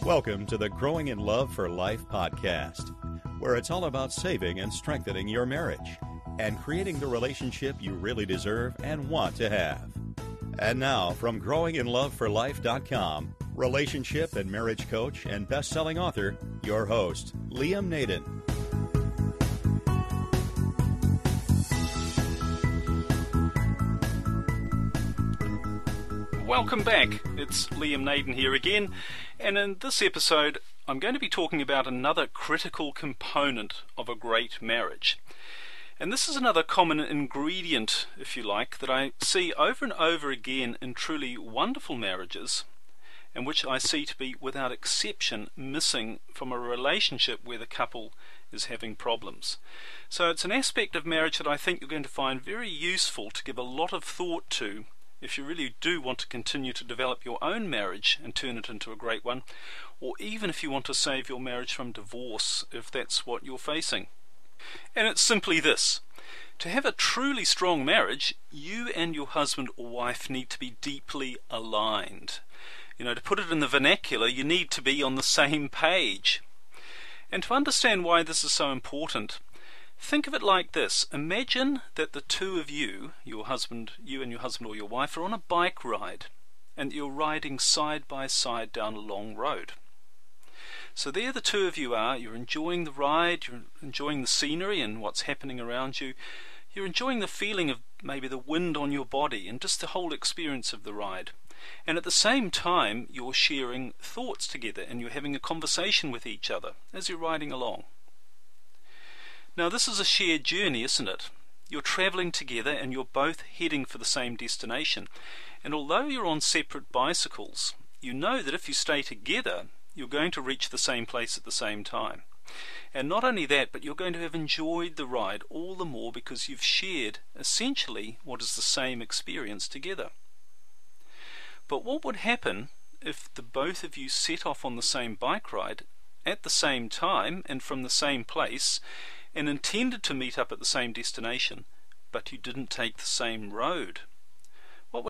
Welcome to the Growing in Love for Life podcast, where it's all about saving and strengthening your marriage and creating the relationship you really deserve and want to have. And now, from growinginloveforlife.com, relationship and marriage coach and best-selling author, your host, Liam Naden. Welcome back. It's Liam Naden here again, and in this episode I'm going to be talking about another critical component of a great marriage. And this is another common ingredient, if you like, that I see over and over again in truly wonderful marriages, and which I see to be without exception missing from a relationship where the couple is having problems. So it's an aspect of marriage that I think you're going to find very useful to give a lot of thought to if you really do want to continue to develop your own marriage and turn it into a great one, or even if you want to save your marriage from divorce, if that's what you're facing. And it's simply this: to have a truly strong marriage, you and your husband or wife need to be deeply aligned. To put it in the vernacular, you need to be on the same page. And to understand why this is so important, think of it like this. Imagine that the two of you and your husband or your wife are on a bike ride, and you're riding side by side down a long road. So there the two of you are, you're enjoying the ride, you're enjoying the scenery and what's happening around you, you're enjoying the feeling of maybe the wind on your body and just the whole experience of the ride. And at the same time you're sharing thoughts together and you're having a conversation with each other as you're riding along. Now this is a shared journey, isn't it? You're travelling together and you're both heading for the same destination. And although you're on separate bicycles, you know that if you stay together, you're going to reach the same place at the same time. And not only that, but you're going to have enjoyed the ride all the more because you've shared essentially what is the same experience together. But what would happen if the both of you set off on the same bike ride at the same time and from the same place, and intended to meet up at the same destination, but you didn't take the same road?